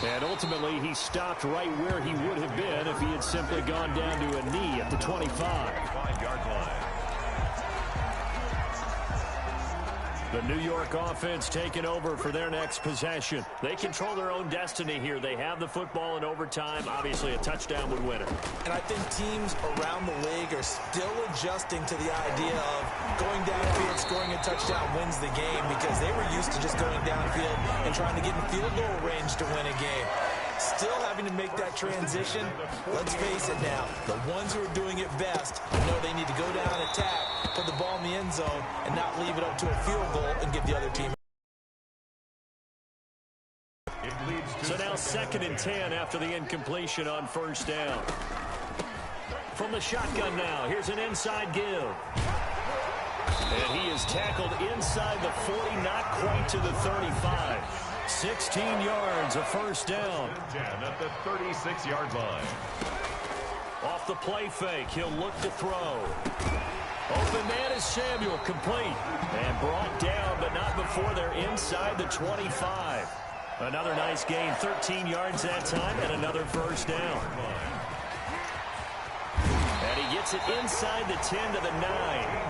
And ultimately, he stopped right where he would have been if he had simply gone down to a knee at the 25. 5-yard line. The New York offense taking over for their next possession. They control their own destiny here. They have the football in overtime. Obviously, a touchdown would win it. And I think teams around the league are still adjusting to the idea of going downfield, scoring a touchdown wins the game because they were used to just going downfield and trying to get in field goal range to win a game. Still having to make that transition. Let's face it now, the ones who are doing it best know they need to go down, attack, put the ball in the end zone, and not leave it up to a field goal and give the other team. So now 2nd and 10 after the incompletion on 1st down. From the shotgun now, here's an inside give. And he is tackled inside the 40, not quite to the 35. 16 yards, a 1st down. At the 36-yard line. Off the play fake, he'll look to throw. Open man is Samuel, complete. And brought down, but not before they're inside the 25. Another nice gain, 13 yards that time, and another first down. And he gets it inside the 10 to the 9.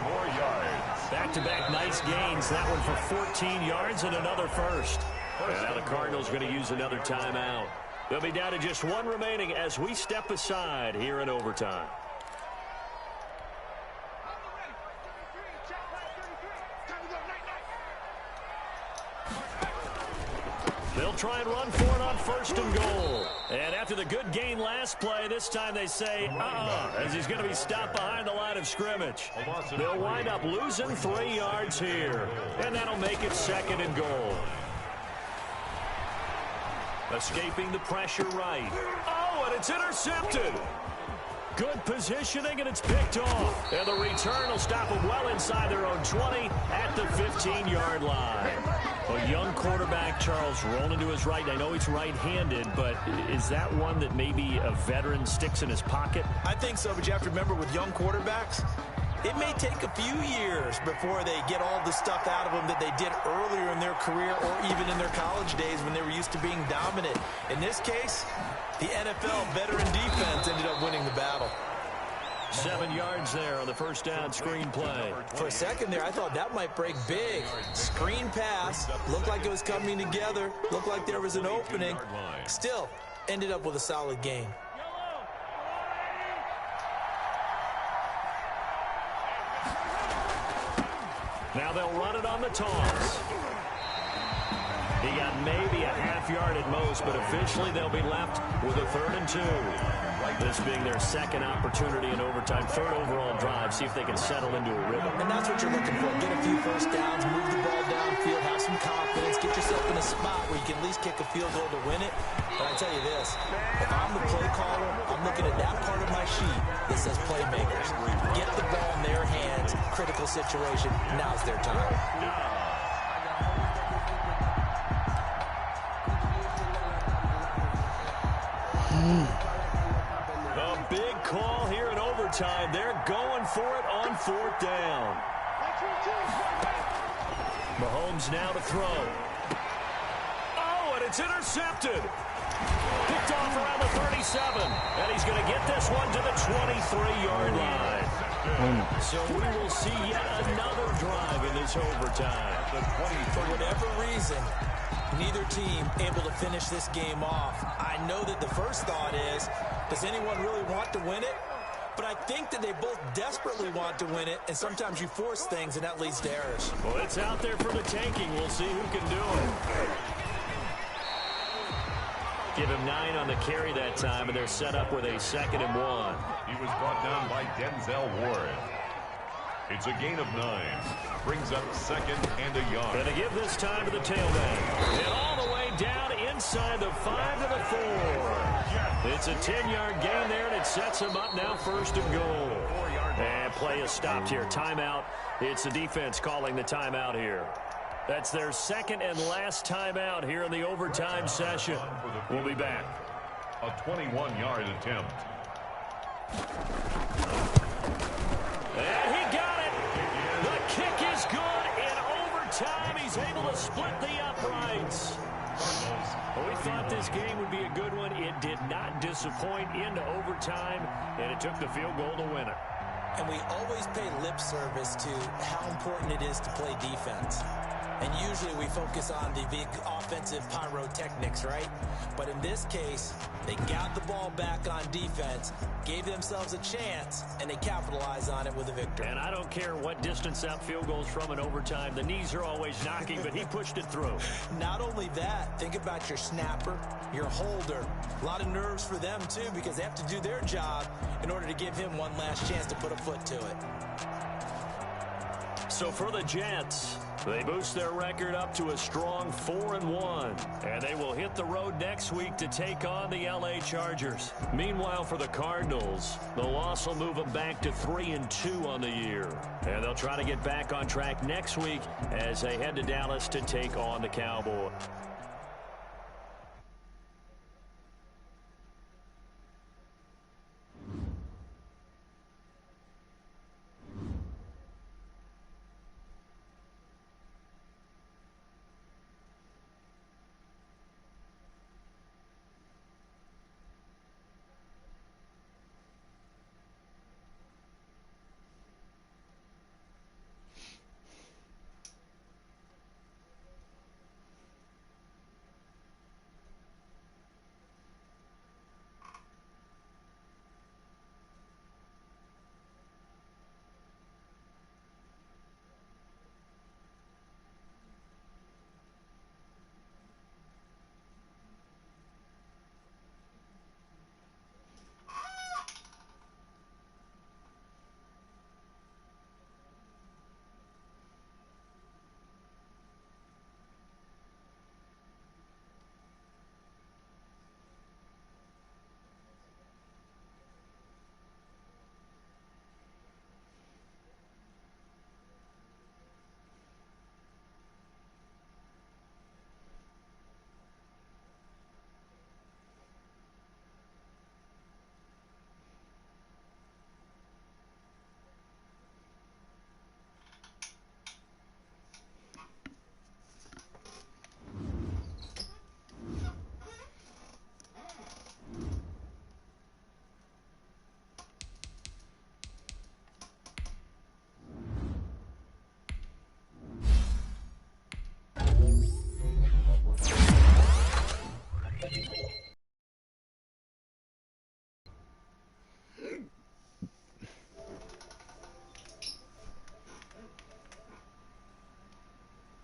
More yards. Back-to-back nice gains. That one for 14 yards and another first. And now the Cardinals going to use another timeout. They'll be down to just one remaining as we step aside here in overtime. They'll try and run for it on first and goal. And after the good gain last play, this time they say, as he's going to be stopped behind the line of scrimmage. They'll wind up losing 3 yards here. And that'll make it second and goal. Escaping the pressure right. Oh, and it's intercepted. Good positioning, and it's picked off. And the return will stop them well inside their own 20 at the 15-yard line. A young quarterback, Charles, rolling to his right. I know he's right-handed, but is that one that maybe a veteran sticks in his pocket? I think so, but you have to remember with young quarterbacks, it may take a few years before they get all the stuff out of them that they did earlier in their career or even in their college days when they were used to being dominant. In this case, the NFL veteran defense ended up winning the battle. 7 yards there on the first down screen play. For a second there, I thought that might break big. Screen pass, looked like it was coming together, looked like there was an opening. Still, ended up with a solid gain. Now they'll run it on the toss. He got maybe a half yard at most, but officially they'll be left with a 3rd and 2. This being their second opportunity in overtime, 3rd overall drive, see if they can settle into a rhythm. And that's what you're looking for. Get a few first downs, move the ball downfield, have some confidence, get yourself in a spot where you can at least kick a field goal to win it. But I tell you this, if I'm the play caller, I'm looking at that part of my sheet that says playmakers. Get the ball in their hands, critical situation, now's their time. A big call here in overtime. They're going for it on 4th down. Mahomes now to throw. Oh, and it's intercepted. Picked off around the 37. And he's going to get this one to the 23-yard line. So we will see yet another drive in this overtime. For whatever reason, neither team able to finish this game off. I know that the first thought is, does anyone really want to win it? But I think that they both desperately want to win it, and sometimes you force things, and that leads to errors. Well, it's out there for the taking. We'll see who can do it. Give him 9 on the carry that time, and they're set up with a 2nd and 1. He was brought down by Denzel Ward. It's a gain of 9. Brings up 2nd and a yard. And to give this time to the tailback. And all the way down inside the 5 to the 4. It's a 10-yard gain there, and it sets him up now 1st and goal. And play is stopped here. Timeout. It's the defense calling the timeout here. That's their 2nd and last timeout here in the overtime session. We'll be back. A 21-yard attempt. And he got it. The kick is good in overtime. He's able to split the uprights. Well, we thought this game would be a good one. It did not disappoint into overtime, and it took the field goal to win it. And we always pay lip service to how important it is to play defense. And usually we focus on the big offensive pyrotechnics, right? But in this case, they got the ball back on defense, gave themselves a chance, and they capitalized on it with a victory. And I don't care what distance that field goes from in overtime. The knees are always knocking, but he pushed it through. Not only that, think about your snapper, your holder. A lot of nerves for them, too, because they have to do their job in order to give him one last chance to put a foot to it. So for the Jets, they boost their record up to a strong 4-1, and they will hit the road next week to take on the LA Chargers. Meanwhile, for the Cardinals, the loss will move them back to 3-2 on the year, and they'll try to get back on track next week as they head to Dallas to take on the Cowboys.